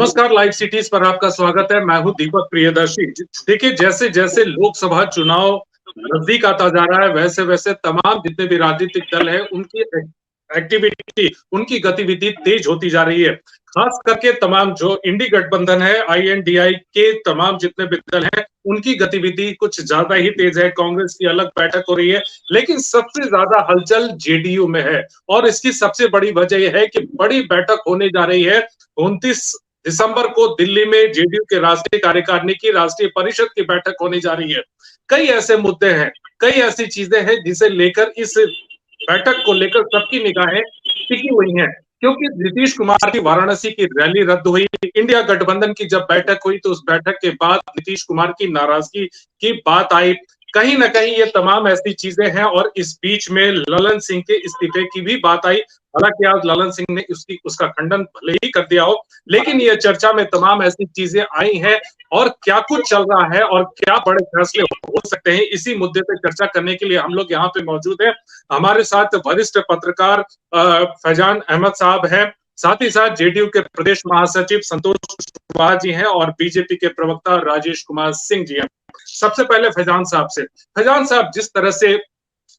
नमस्कार, live cities पर आपका स्वागत है। मैं हूं दीपक प्रियदर्शी। देखिए, जैसे जैसे लोकसभा चुनाव नजदीक आता जा रहा है, वैसे वैसे तमाम जितने भी राजनीतिक दल है उनकी एक्टिविटी, उनकी गतिविधि तेज होती जा रही है। खास करके तमाम जो इंडी गठबंधन है, INDI के तमाम जितने भी दल हैं, उनकी गतिविधि कुछ ज्यादा ही तेज है। कांग्रेस की अलग बैठक हो रही है, लेकिन सबसे ज्यादा हलचल JDU में है। और इसकी सबसे बड़ी वजह यह है कि बड़ी बैठक होने जा रही है 29 दिसंबर को दिल्ली में JDU के राष्ट्रीय कार्यकारिणी की राष्ट्रीय परिषद की बैठक होने जा रही है। कई ऐसे मुद्दे हैं, कई ऐसी चीजें हैं जिसे लेकर इस बैठक को लेकर सबकी निगाहें टिकी हुई हैं। क्योंकि नीतीश कुमार की वाराणसी की रैली रद्द हुई, इंडिया गठबंधन की जब बैठक हुई तो उस बैठक के बाद नीतीश कुमार की नाराजगी की बात आई। कहीं ना कहीं ये तमाम ऐसी चीजें हैं और इस बीच में ललन सिंह के इस्तीफे की भी बात आई। हालांकि आज ललन सिंह ने उसका खंडन भले ही कर दिया हो, लेकिन ये चर्चा में तमाम ऐसी चीजें आई हैं और क्या कुछ चल रहा है और क्या बड़े फैसले हो सकते हैं, इसी मुद्दे पे चर्चा करने के लिए हम लोग यहाँ पे मौजूद हैं। हमारे साथ वरिष्ठ पत्रकार फैजान अहमद साहब हैं, साथ ही साथ JDU के प्रदेश महासचिव संतोष कुशवाहा जी हैं और BJP के प्रवक्ता राजेश कुमार सिंह जी हैं। सबसे पहले फैजान साहब से। फैजान साहब, जिस तरह से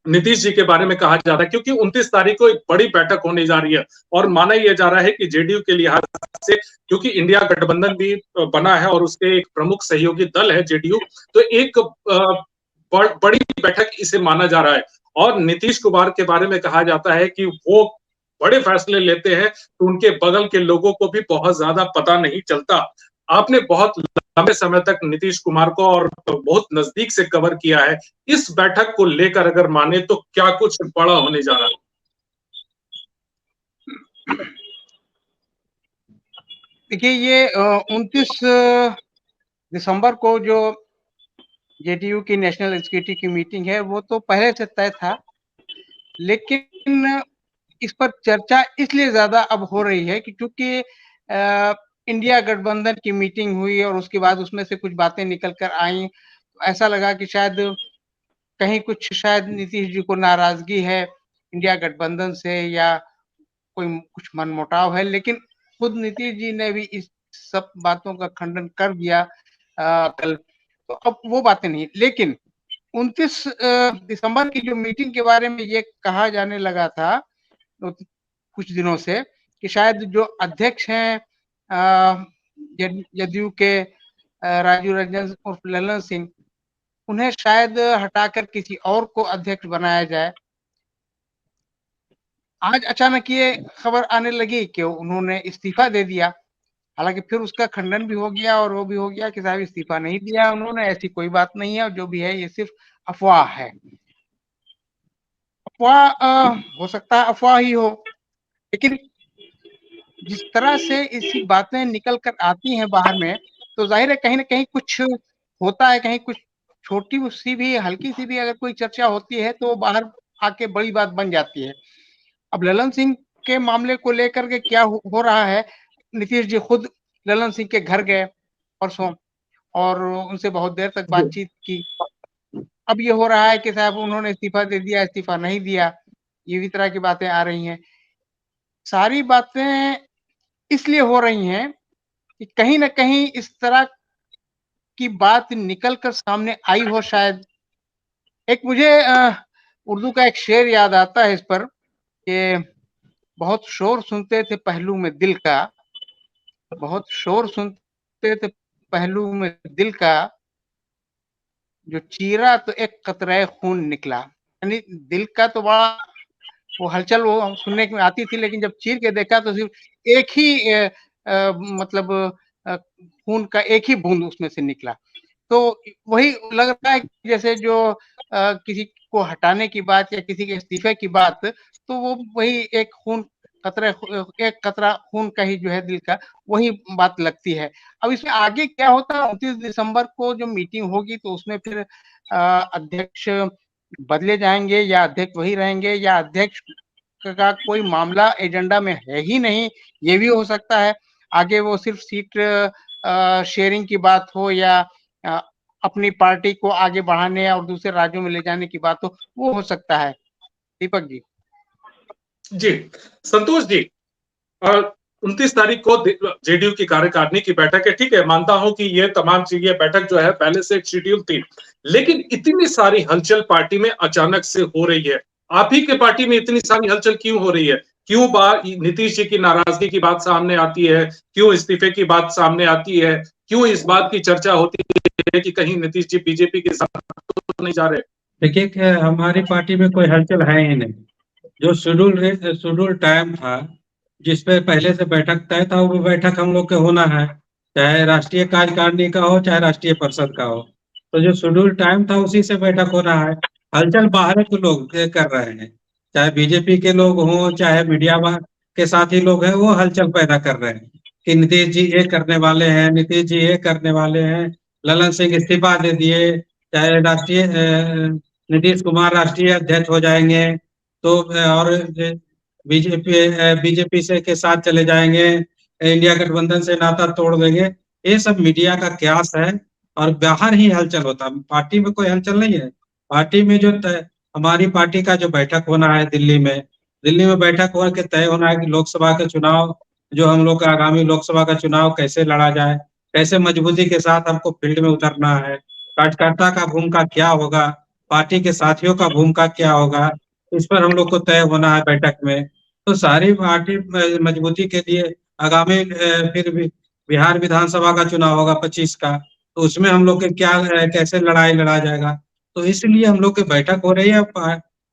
नीतीश जी के बारे में कहा जा रहा है, क्योंकि 29 तारीख को एक बड़ी बैठक होने जा रही है और माना यह जा रहा है कि JDU के लिहाज से, क्योंकि इंडिया गठबंधन भी बना है और उसके एक प्रमुख सहयोगी दल है JDU, तो एक बड़ी बैठक इसे माना जा रहा है। और नीतीश कुमार के बारे में कहा जाता है कि वो बड़े फैसले लेते हैं तो उनके बगल के लोगों को भी बहुत ज्यादा पता नहीं चलता। आपने बहुत लंबे समय तक नीतीश कुमार को और बहुत नजदीक से कवर किया है। इस बैठक को लेकर अगर माने तो क्या कुछ बड़ा होने जा रहा है? देखिए, ये 29 दिसंबर को जो JDU की नेशनल एग्जीक्यूटिव की मीटिंग है वो तो पहले से तय था, लेकिन इस पर चर्चा इसलिए ज्यादा अब हो रही है कि क्योंकि इंडिया गठबंधन की मीटिंग हुई और उसके बाद उसमें से कुछ बातें निकल कर आई। तो ऐसा लगा कि शायद नीतीश जी को नाराजगी है इंडिया गठबंधन से या कोई कुछ मनमुटाव है, लेकिन खुद नीतीश जी ने भी इस सब बातों का खंडन कर दिया कल। तो अब वो बातें नहीं, लेकिन 29 दिसंबर की जो मीटिंग के बारे में ये कहा जाने लगा था तो कुछ दिनों से कि शायद जो अध्यक्ष हैं JDU के राजीव रंजन उर्फ ललन सिंह, उन्हें शायद हटाकर किसी और को अध्यक्ष बनाया जाए। आज अचानक ये खबर आने लगी कि उन्होंने इस्तीफा दे दिया। हालांकि फिर उसका खंडन भी हो गया और वो भी हो गया कि साहब इस्तीफा नहीं दिया उन्होंने, ऐसी कोई बात नहीं है और जो भी है ये सिर्फ अफवाह है। अफवाह हो सकता है अफवाह ही हो, लेकिन जिस तरह से ऐसी बातें निकल कर आती हैं बाहर में, तो जाहिर है कहीं ना कहीं कुछ होता है, कहीं कुछ छोटी सी भी हल्की सी भी अगर कोई चर्चा होती है तो बाहर आके बड़ी बात बन जाती है। अब ललन सिंह के मामले को लेकर के क्या हो रहा है, नीतीश जी खुद ललन सिंह के घर गए परसों और उनसे बहुत देर तक बातचीत की। अब ये हो रहा है कि साहब उन्होंने इस्तीफा दे दिया, इस्तीफा नहीं दिया, ये भी तरह की बातें आ रही हैं। सारी बातें इसलिए हो रही हैं कि कहीं ना कहीं इस तरह की बात निकल कर सामने आई हो शायद। एक मुझे उर्दू का एक शेर याद आता है इस पर कि बहुत शोर सुनते थे पहलू में दिल का, बहुत शोर सुनते थे पहलू में दिल का, जो चीरा तो एक कतरे खून निकला। यानी दिल का तो बड़ा वो हलचल वो सुनने में आती थी, लेकिन जब चीर के देखा तो सिर्फ एक ही मतलब खून का एक ही बूंद उसमें से निकला। तो वही लग रहा है जैसे जो किसी को हटाने की बात या किसी के इस्तीफे की बात, तो वो वही एक कतरा खून का ही जो है दिल का, वही बात लगती है। अब इसमें आगे क्या होता है, 29 दिसंबर को जो मीटिंग होगी तो उसमें फिर अध्यक्ष बदले जाएंगे या अध्यक्ष वही रहेंगे या अध्यक्ष का कोई मामला एजेंडा में है ही नहीं, ये भी हो सकता है। आगे वो सिर्फ सीट शेयरिंग की बात हो या अपनी पार्टी को आगे बढ़ाने और दूसरे राज्यों में ले जाने की बात हो, वो हो सकता है। दीपक जी। जी, संतोष जी, 29 तारीख को जेडीयू की कार्यकारिणी की बैठक है। ठीक है, मानता हूं कि ये तमाम चीजें बैठक जो है पहले से एक शेड्यूल थी, लेकिन इतनी सारी हलचल पार्टी में अचानक से हो रही है। आप ही के पार्टी में इतनी सारी हलचल क्यों हो रही है? क्यों नीतीश जी की नाराजगी की बात सामने आती है? क्यों इस्तीफे की बात सामने आती है? क्यों इस बात की चर्चा होती है कि कहीं नीतीश जी बीजेपी के साथ तो नहीं जा रहे? देखिए, हमारी पार्टी में कोई हलचल है ही नहीं। जो शेड्यूल टाइम था, जिस पे पहले से बैठक तय था, वो बैठक हम लोग के होना है, चाहे राष्ट्रीय कार्यकारिणी का हो चाहे राष्ट्रीय परिषद का हो। तो जो शेड्यूल टाइम था उसी से बैठक होना है। हलचल बाहर के लोग कर रहे हैं, चाहे बीजेपी के लोग हों चाहे मीडिया के साथी लोग हैं, वो हलचल पैदा कर रहे हैं कि नीतीश जी ये करने वाले हैं, नीतीश जी ये करने वाले हैं, ललन सिंह इस्तीफा दे दिए, चाहे राष्ट्रीय नीतीश कुमार राष्ट्रीय अध्यक्ष हो जाएंगे तो और बीजेपी बीजेपी से के साथ चले जाएंगे, इंडिया गठबंधन से नाता तोड़ देंगे। ये सब मीडिया का क्यास है और बाहर ही हलचल होता है, पार्टी में कोई हलचल नहीं है। पार्टी में जो हमारी पार्टी का जो बैठक होना है दिल्ली में बैठक हो के तय होना है कि लोकसभा के चुनाव, जो हम लोग का आगामी लोकसभा का चुनाव कैसे लड़ा जाए, कैसे मजबूती के साथ हमको फील्ड में उतरना है, कार्यकर्ता का भूमिका क्या होगा, पार्टी के साथियों का भूमिका क्या होगा, इस पर हम लोग को तय होना है बैठक में। तो सारी पार्टी मजबूती के लिए आगामी फिर भी बिहार विधानसभा का चुनाव होगा 25 का, तो उसमें हम लोग के क्या कैसे लड़ाई लड़ा जाएगा, तो इसलिए हम लोग की बैठक हो रही है।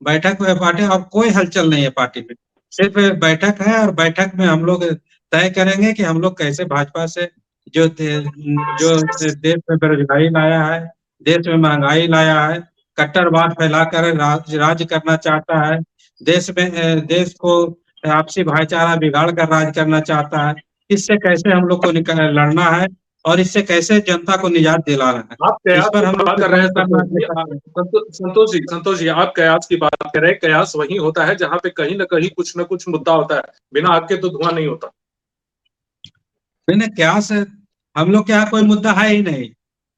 बैठक में पार्टी और कोई हलचल नहीं है पार्टी में, सिर्फ बैठक है और बैठक में हम लोग तय करेंगे कि हम लोग कैसे भाजपा से जो देश में बेरोजगारी लाया है, देश में महंगाई लाया है, कट्टरवाद फैलाकर राज करना चाहता है, देश को आपसी भाईचारा बिगाड़ कर राज करना चाहता है, इससे कैसे हम लोग को लड़ना है और इससे कैसे जनता को निजात दिलाना है। आप कयास की बात कर रहे हैं संतोष जी, आप कयास की बात कर रहे हैं। कयास वही होता है जहां पे कहीं ना कहीं कुछ ना कुछ मुद्दा होता है, बिना आग के तो धुआं नहीं होता। मैंने कयास, हम लोग के यहाँ कोई मुद्दा है ही नहीं,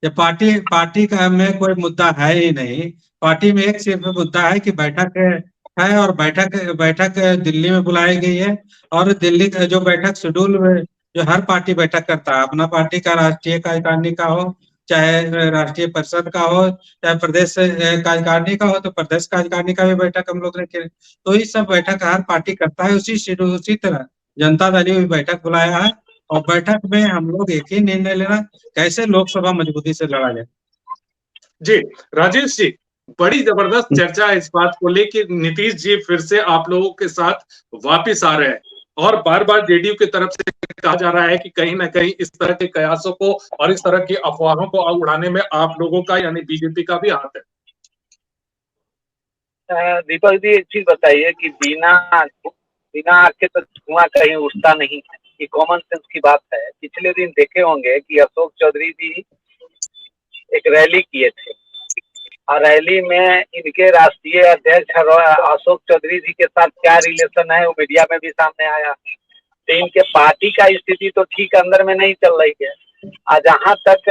ये पार्टी का में कोई मुद्दा है ही नहीं। पार्टी में एक सिर्फ मुद्दा है कि बैठक है और बैठक दिल्ली में बुलाई गई है, और दिल्ली का जो बैठक शेड्यूल में जो हर पार्टी बैठक करता है, अपना पार्टी का राष्ट्रीय कार्यकारिणी का हो चाहे राष्ट्रीय परिषद का हो चाहे प्रदेश कार्यकारिणी का हो, तो प्रदेश कार्यकारिणी का भी बैठक हम लोग ने किया। तो ये सब बैठक हर पार्टी करता है, उसी तरह जनता दल ने भी बैठक बुलाया है और बैठक में हम लोग एक ही निर्णय लेना, कैसे लोकसभा मजबूती से लड़ा जाए। जी राजेश जी, बड़ी जबरदस्त चर्चा है इस बात को लेकर, नीतीश जी फिर से आप लोगों के साथ वापिस आ रहे हैं और बार बार जेडीयू की तरफ से कहा जा रहा है कि कहीं ना कहीं इस तरह के कयासों को और इस तरह की अफवाहों को उड़ाने में आप लोगों का यानी बीजेपी का भी हाथ है। दीपक जी, एक चीज बताइए कि बिना आग के तो धुआं कहीं उठता नहीं है, ये कॉमन सेंस की बात है। पिछले दिन देखे होंगे कि अशोक चौधरी जी एक रैली किए थे और रैली में इनके राष्ट्रीय अध्यक्ष अशोक चौधरी जी के साथ क्या रिलेशन है वो मीडिया में भी सामने आया। तो इनके पार्टी का स्थिति तो ठीक अंदर में नहीं चल रही है। जहाँ तक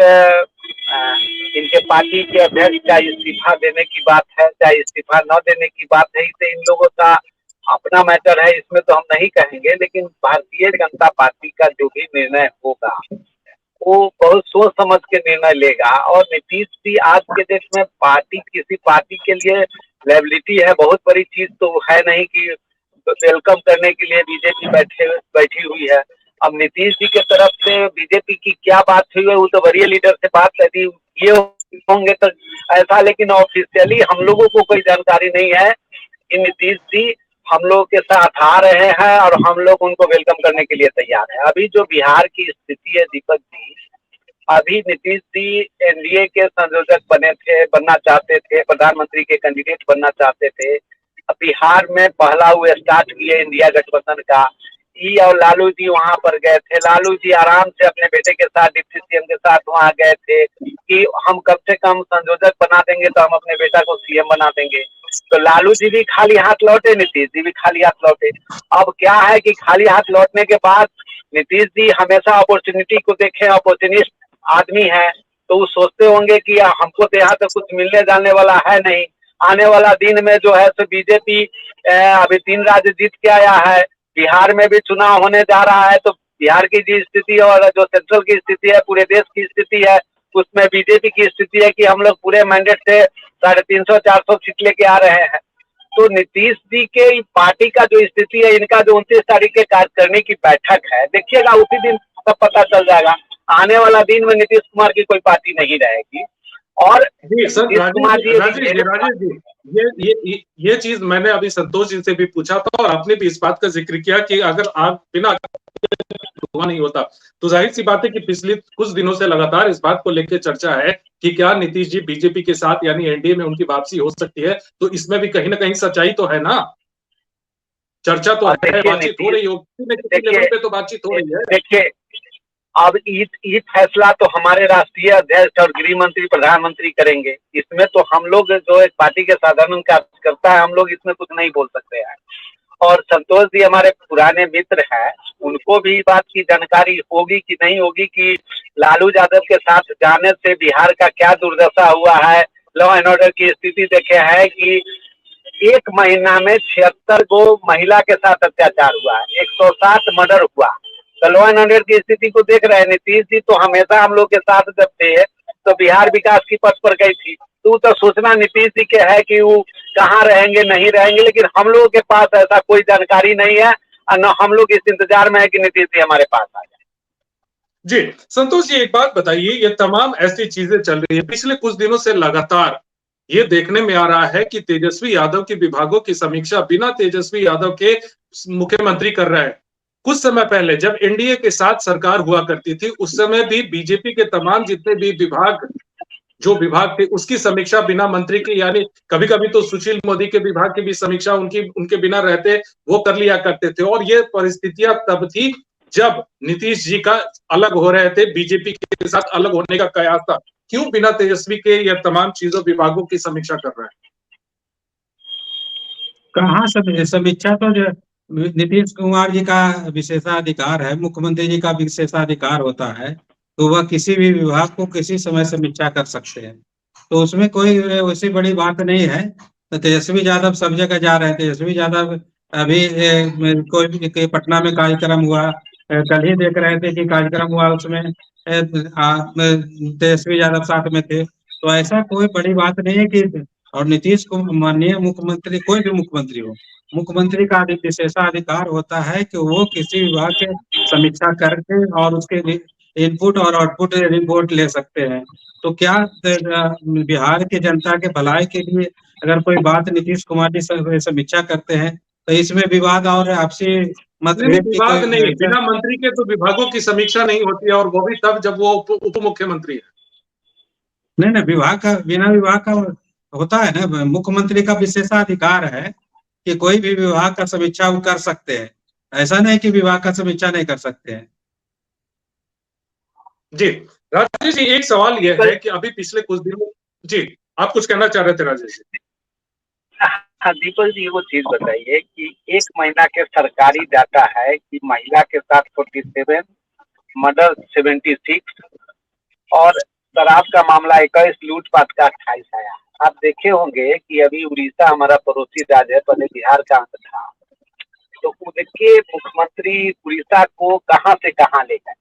इनके पार्टी के अध्यक्ष का इस्तीफा देने की बात है चाहे इस्तीफा न देने की बात है, इसे इन लोगों का अपना मैटर है, इसमें तो हम नहीं कहेंगे। लेकिन भारतीय जनता पार्टी का जो भी निर्णय होगा वो बहुत सोच समझ के निर्णय लेगा। और नीतीश जी आज के डेट में किसी पार्टी के लिए लायबिलिटी है, बहुत बड़ी चीज तो है नहीं कि वेलकम करने के लिए बीजेपी बैठी हुई है। अब नीतीश जी के तरफ से बीजेपी की क्या बात हुई है वो तो वरीय लीडर से बात यदि ये होंगे तो ऐसा, लेकिन ऑफिशियली हम लोगों को कोई जानकारी नहीं है कि नीतीश जी हम लोग के साथ आ रहे हैं और हम लोग उनको वेलकम करने के लिए तैयार है। अभी जो बिहार की स्थिति है दीपक जी, अभी नीतीश जी एनडीए के संयोजक बनना चाहते थे, प्रधानमंत्री के कैंडिडेट बनना चाहते थे। बिहार में पहला वो स्टार्ट किए इंडिया गठबंधन का, और लालू जी वहां पर गए थे। लालू जी आराम से अपने बेटे के साथ डिप्टी सीएम के साथ वहां गए थे कि हम कम से कम संयोजक बना देंगे तो हम अपने बेटा को सीएम बना देंगे। तो लालू जी भी खाली हाथ लौटे, नीतीश जी भी खाली हाथ लौटे। अब क्या है कि खाली हाथ लौटने के बाद नीतीश जी हमेशा अपॉर्चुनिटी को देखे, अपॉर्चुनिस्ट आदमी है, तो वो सोचते होंगे कि हमको तो यहाँ पे कुछ मिलने जाने वाला है नहीं। आने वाला दिन में जो है तो बीजेपी अभी 3 राज्य जीत के आया है, बिहार में भी चुनाव होने जा रहा है, तो बिहार की जी स्थिति और जो सेंट्रल की स्थिति है, पूरे देश की स्थिति है, उसमें बीजेपी की स्थिति है कि हम लोग पूरे मैंडेट से 350-400 सीट लेके आ रहे हैं। तो नीतीश जी के पार्टी का जो स्थिति है, इनका जो 29 तारीख के कार्यकारिणी की बैठक है, देखिएगा उसी दिन सब पता चल जाएगा। आने वाला दिन में नीतीश कुमार की कोई पार्टी नहीं रहेगी। और जी सर, राजेश जी, ये चीज मैंने अभी संतोष जी से भी पूछा था और आपने भी इस बात का जिक्र किया कि अगर आप बिना धुआं नहीं होता, तो जाहिर सी बात है कि पिछले कुछ दिनों से लगातार इस बात को लेकर चर्चा है कि क्या नीतीश जी बीजेपी के साथ यानी एनडीए में उनकी वापसी हो सकती है। तो इसमें भी कहीं ना कहीं सच्चाई तो है ना, चर्चा तो है, बातचीत हो रही होगी, लेवल पे तो बातचीत हो रही है। देखिए, अब ये फैसला तो हमारे राष्ट्रीय अध्यक्ष और गृह मंत्री, प्रधानमंत्री करेंगे। इसमें तो हम लोग जो एक पार्टी के साधारण कार्यकर्ता है, हम लोग इसमें कुछ नहीं बोल सकते हैं। और संतोष जी हमारे पुराने मित्र हैं, उनको भी इस बात की जानकारी होगी कि नहीं होगी कि लालू यादव के साथ जाने से बिहार का क्या दुर्दशा हुआ है। लॉ एंड ऑर्डर की स्थिति देखे है कि 1 महीना में 76 गो महिला के साथ अत्याचार हुआ है, 107 मर्डर हुआ। तो लॉ एंड ऑर्डर की स्थिति को देख रहे हैं। नीतीश जी तो हमेशा हम लोग के साथ जब थे तो बिहार विकास की पथ पर गई थी, तो सोचना नीतीश जी के है कि वो कहाँ रहेंगे नहीं रहेंगे, लेकिन हम लोगों के पास ऐसा कोई जानकारी नहीं है और न हम लोग इस इंतजार में है कि नीतीश जी हमारे पास आ जाए। जी संतोष जी, एक बात बताइए, ये तमाम ऐसी चीजें चल रही है पिछले कुछ दिनों से लगातार, ये देखने में आ रहा है कि तेजस्वी यादव के विभागों की समीक्षा बिना तेजस्वी यादव के मुख्यमंत्री कर रहे हैं। कुछ समय पहले जब एनडीए के साथ सरकार हुआ करती थी, उस समय भी बीजेपी के तमाम जितने भी विभाग थे उसकी समीक्षा बिना मंत्री की, यानी कभी कभी तो सुशील मोदी के विभाग की भी समीक्षा उनके बिना रहते वो कर लिया करते थे। और ये परिस्थितियां तब थी जब नीतीश जी का अलग हो रहे थे, बीजेपी के साथ अलग होने का कयास था। क्यों बिना तेजस्वी के ये तमाम चीजों विभागों की समीक्षा कर रहे हैं? कहाँ समीक्षा तो जो नीतीश कुमार जी का विशेषाधिकार है, मुख्यमंत्री जी का विशेषाधिकार होता है, तो वह किसी भी विभाग को किसी समय समीक्षा कर सकते हैं। तो उसमें कोई वैसी बड़ी बात नहीं है। तो तेजस्वी यादव सब जगह जा रहे हैं। तेजस्वी यादव अभी कोई पटना में कार्यक्रम हुआ, कल ही देख रहे थे कि कार्यक्रम हुआ, उसमें तेजस्वी यादव साथ में थे। तो ऐसा कोई बड़ी बात नहीं है कि, और नीतीश को माननीय मुख्यमंत्री, कोई भी मुख्यमंत्री हो, मुख्यमंत्री का विशेषाधिकार होता है कि वो किसी विभाग के समीक्षा करके और उसके इनपुट और आउटपुट रिपोर्ट ले सकते हैं। तो क्या बिहार की जनता के भलाई के लिए अगर कोई बात नीतीश कुमार जी समीक्षा करते हैं तो इसमें विवाद और आपसी मतभेद की विवाद नहीं, बिना मंत्री के तो विभागों की समीक्षा नहीं होती है, और वो भी तब जब वो उप मुख्यमंत्री है। नहीं, विभाग का, बिना विभाग का होता है ना, मुख्यमंत्री का विशेषाधिकार है कि कोई भी विभाग का समीक्षा वो कर सकते हैं। ऐसा नहीं कि विभाग का समीक्षा नहीं कर सकते हैं। जी राजेश जी, एक सवाल यह है कि अभी पिछले कुछ दिनों, जी आप कुछ कहना चाह रहे थे राजेश जी? हाँ दीपक जी, वो चीज बताइए कि 1 महीना के सरकारी डाटा है कि महिला के साथ 47, मर्डर 76 और शराब का मामला 21, लूटपाट का 28 आया। आप देखे होंगे कि अभी उड़ीसा हमारा पड़ोसी राज्य है, पहले बिहार का अंत था, तो उनके मुख्यमंत्री उड़ीसा को कहां से कहां ले गए।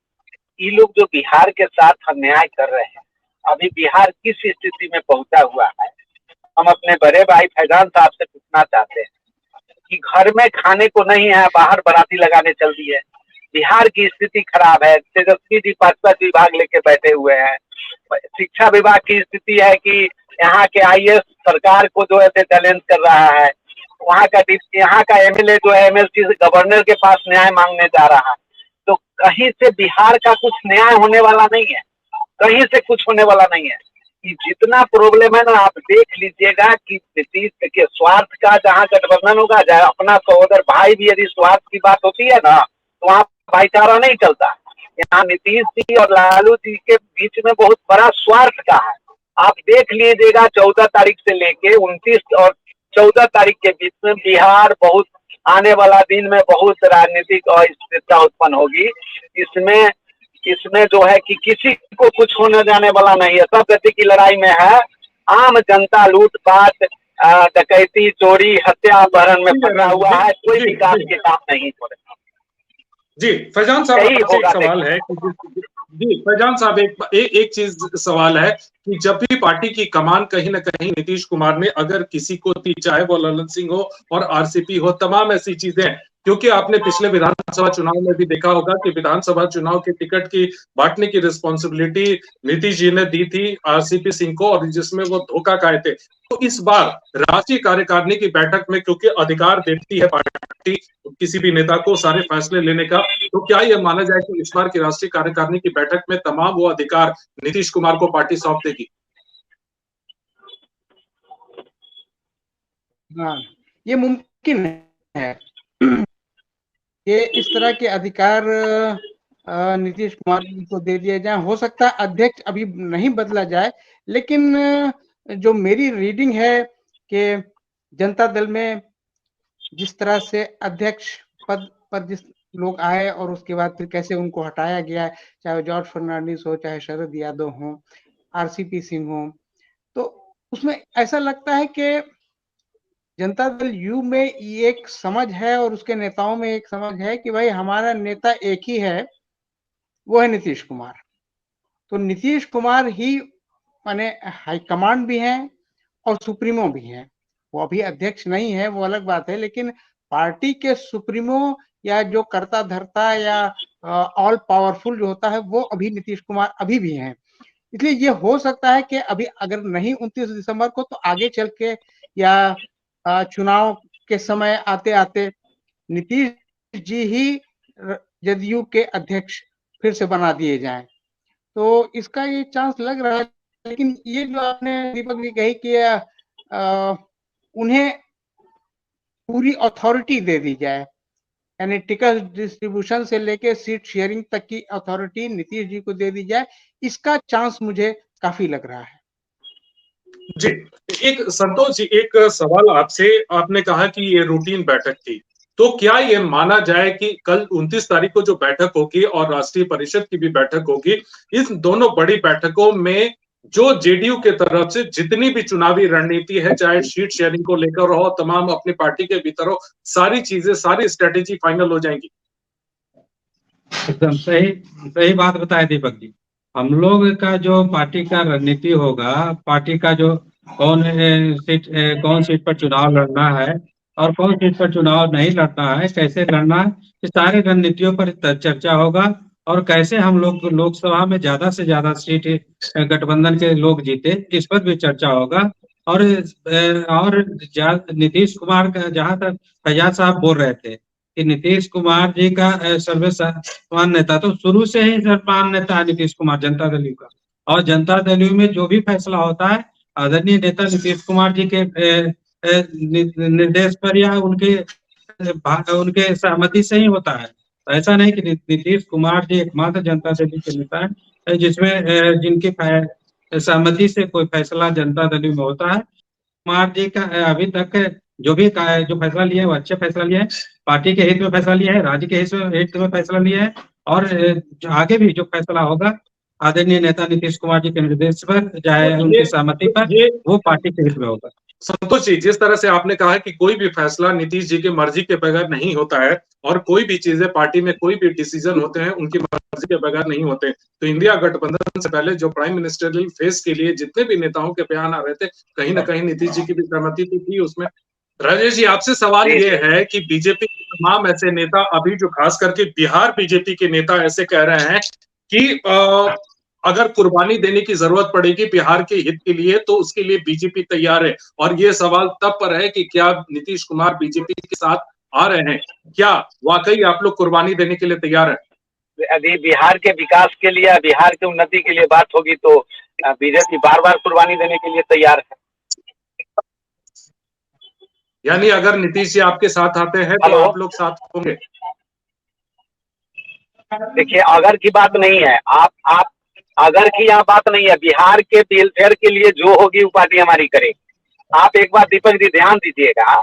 ये लोग जो बिहार के साथ अन्याय कर रहे हैं, अभी बिहार किस स्थिति में पहुंचा हुआ है, हम अपने बड़े भाई फैजान साहब से पूछना चाहते हैं कि घर में खाने को नहीं है, बाहर बाराती लगाने चल दी है। बिहार की स्थिति खराब है। तेजस्वी जी 5 विभाग लेके बैठे हुए हैं। शिक्षा विभाग की स्थिति है कि यहाँ के आईएएस सरकार को जो है चैलेंज कर रहा है। यहाँ का एमएलए जो है एमएलसी गवर्नर के पास न्याय मांगने जा रहा है। तो कहीं से बिहार का कुछ न्याय होने वाला नहीं है, कहीं से कुछ होने वाला नहीं है। कि जितना प्रॉब्लम है ना, आप देख लीजिएगा कि नीतीश के स्वार्थ का जहाँ गठबंधन होगा, चाहे अपना सहोदर भाई भी यदि स्वार्थ की बात होती है ना, तो वहाँ भाईचारा नहीं चलता। यहाँ नीतीश जी और लालू जी के बीच में बहुत बड़ा स्वार्थ का है। आप देख लीजिएगा 14 तारीख से लेके 29 और 14 तारीख के बीच में बिहार बहुत आने वाला दिन में बहुत राजनीतिक अस्थिरता उत्पन्न होगी। इसमें जो है कि किसी को कुछ होने जाने वाला नहीं है। सब गति की लड़ाई में है। आम जनता लूटपाट डकैती, चोरी, हत्या, अपहरण में फंसा हुआ है, कोई विकास के काम नहीं हो रहे। जी फैजान साहब, यही आपसे एक होगा सवाल है कि जी फैजान साहब, एक चीज सवाल है कि जब भी पार्टी की कमान कहीं ना कहीं नीतीश कुमार ने अगर किसी को दी, चाहे वो ललन सिंह हो और आरसीपी हो, तमाम ऐसी चीजें, क्योंकि आपने पिछले विधानसभा चुनाव में भी देखा होगा कि विधानसभा चुनाव के टिकट की बांटने की रिस्पॉन्सिबिलिटी नीतीश जी ने दी थी आरसीपी सिंह को, और जिसमें वो धोखा खाए थे। तो इस बार राष्ट्रीय कार्यकारिणी की बैठक में क्योंकि अधिकार देती है पार्टी किसी भी नेता को सारे फैसले लेने का, तो क्या यह माना जाए कि इस बार की राष्ट्रीय कार्यकारिणी की बैठक में तमाम वो अधिकार नीतीश कुमार को पार्टी सौंप देगी? हाँ, ये मुमकिन है कि इस तरह के अधिकार नीतीश कुमार को दे दिए जाए। हो सकता है अध्यक्ष अभी नहीं बदला जाए, लेकिन जो मेरी रीडिंग है कि जनता दल में जिस तरह से अध्यक्ष पद पर जिस लोग आए और उसके बाद फिर कैसे उनको हटाया गया है, चाहे जॉर्ज फर्नांडिस हो, चाहे शरद यादव हो, आरसीपी सिंह हो, तो उसमें ऐसा लगता है कि जनता दल यू में ये एक समझ है और उसके नेताओं में एक समझ है कि भाई हमारा नेता एक ही है, वो है नीतीश कुमार। तो नीतीश कुमार ही माने हाईकमांड भी हैं और सुप्रीमो भी हैं। वो अभी अध्यक्ष नहीं है, वो अलग बात है, लेकिन पार्टी के सुप्रीमो या जो करता धरता या ऑल पावरफुल जो होता है, वो अभी नीतीश कुमार अभी भी हैं। इसलिए ये हो सकता है कि अभी अगर नहीं 29 दिसंबर को, तो आगे चल के या चुनाव के समय आते आते नीतीश जी ही जदयू के अध्यक्ष फिर से बना दिए जाएं। तो इसका ये चांस लग रहा है। लेकिन ये जो आपने दीपक जी कही कि उन्हें पूरी अथॉरिटी दे दी जाए, यानी टिकट डिस्ट्रीब्यूशन से लेके सीट शेयरिंग तक की अथॉरिटी नीतीश जी को दे दी जाए, इसका चांस मुझे काफी लग रहा है। जी, एक संतोष जी, एक सवाल आपसे, आपने कहा कि ये रूटीन बैठक थी, तो क्या ये माना जाए कि कल 29 तारीख को जो बैठक होगी और राष्ट्रीय परिषद की भी बैठक होगी, इस दोनों बड़ी बैठकों में जो जेडीयू के तरफ से जितनी भी चुनावी रणनीति है, चाहे सीट शेयरिंग को लेकर हो, तमाम अपनी पार्टी के भीतर हो, सारी चीजें, सारी स्ट्रेटेजी फाइनल हो जाएंगी? एकदम सही सही बात बताए दीपक जी। हम लोग का जो पार्टी का रणनीति होगा, पार्टी का जो कौन सीट पर चुनाव लड़ना है और कौन सीट पर चुनाव नहीं लड़ना है, कैसे लड़ना है, इस सारी रणनीतियों पर चर्चा होगा। और कैसे हम लोग लोकसभा में ज्यादा से ज्यादा सीट गठबंधन के लोग जीते, इस पर भी चर्चा होगा। और नीतीश कुमार का, जहां तक फैयाज साहब बोल रहे थे कि नीतीश कुमार जी का सर्वसम्मान नेता, तो शुरू से ही सर्वमान नेता है नीतीश कुमार जनता दल यू का। और जनता दल यू में जो भी फैसला होता है आदरणीय नेता नीतीश कुमार जी के निर्देश पर या उनके सहमति से ही होता है। तो ऐसा नहीं कि नीतीश कुमार जी एकमात्र जनता दल के नेता है जिसमें जिनकी सहमति से कोई फैसला जनता दल में होता है। कुमार जी का अभी तक जो फैसला लिया है वो अच्छा फैसला लिया है, पार्टी के हित में फैसला लिया है, राज्य के हित में फैसला लिया है। और आगे भी जो फैसला होगा आदरणीय नेता नीतीश कुमार जी के निर्देश पर, चाहे उनकी सहमति पर, वो पार्टी के हित में होगा। संतोष जी, जिस तरह से आपने कहा कि कोई भी फैसला नीतीश जी की मर्जी के बगैर नहीं होता है और कोई भी चीजें पार्टी में कोई भी डिसीजन होते हैं उनकी मर्जी के बगैर नहीं होते, तो इंडिया गठबंधन से पहले जो प्राइम मिनिस्टरियल फेस के लिए जितने भी नेताओं के बयान आ रहे थे, कहीं ना कहीं नीतीश जी की भी सहमति तो थी उसमें। राजेश जी, आपसे सवाल ये है कि बीजेपी के तमाम ऐसे नेता, अभी जो खास करके बिहार बीजेपी के नेता ऐसे कह रहे हैं कि अगर कुर्बानी देने की जरूरत पड़ेगी बिहार के हित के लिए तो उसके लिए बीजेपी तैयार है। और ये सवाल तब पर है कि क्या नीतीश कुमार बीजेपी के साथ आ रहे हैं, क्या वाकई आप लोग कुर्बानी देने के लिए तैयार है? यदि बिहार के विकास के लिए, बिहार की उन्नति के लिए बात होगी तो बीजेपी बार बार कुर्बानी देने के लिए तैयार है। यानी अगर नीतीश जी आपके साथ आते हैं तो आप लोग साथ होंगे? देखिए, अगर की बात नहीं है, आप अगर की यहाँ बात नहीं है, बिहार के वेलफेयर के लिए जो होगी वो पार्टी हमारी करेगी। आप एक बार दीपक जी ध्यान दीजिएगा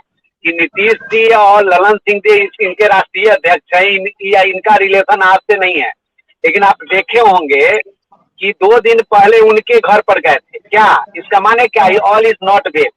कि नीतीश जी और ललन सिंह जी इनके राष्ट्रीय अध्यक्ष हैं, या इनका रिलेशन आज से नहीं है, लेकिन आप देखे होंगे कि 2 दिन पहले उनके घर पर गए थे। क्या इसका माने क्या? All is not well.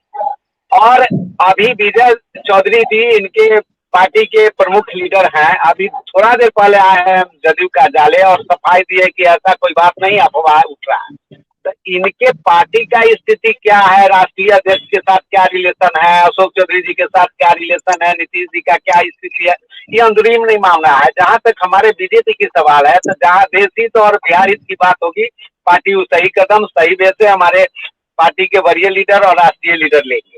और अभी विजय चौधरी जी इनके पार्टी के प्रमुख लीडर हैं। अभी थोड़ा देर पहले आए हैं जदयू कार्यालय और सफाई दी है कि ऐसा कोई बात नहीं, अफवाह उठ रहा है। तो इनके पार्टी का स्थिति क्या है, राष्ट्रीय अध्यक्ष के साथ क्या रिलेशन है, अशोक चौधरी जी के साथ क्या रिलेशन है, नीतीश जी का क्या स्थिति है, ये अंदरूनी नहीं मामला है। जहां तक हमारे बीजेपी की सवाल है, तो जहां देश हित और बिहार हित की बात होगी, पार्टी वो सही कदम सही वे से हमारे पार्टी के वरीय लीडर और राष्ट्रीय लीडर लेंगे।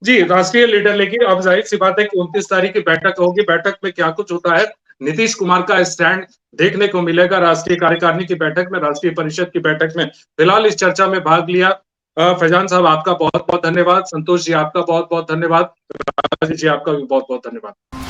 जी, राष्ट्रीय लीडर लेकिन अब जाहिर सी बात है कि 29 तारीख की बैठक होगी। बैठक में क्या कुछ होता है, नीतीश कुमार का स्टैंड देखने को मिलेगा राष्ट्रीय कार्यकारिणी की बैठक में, राष्ट्रीय परिषद की बैठक में। फिलहाल इस चर्चा में भाग लिया फैजान साहब, आपका बहुत बहुत धन्यवाद। संतोष जी, आपका बहुत बहुत धन्यवाद। राजेश जी, आपका भी बहुत बहुत धन्यवाद।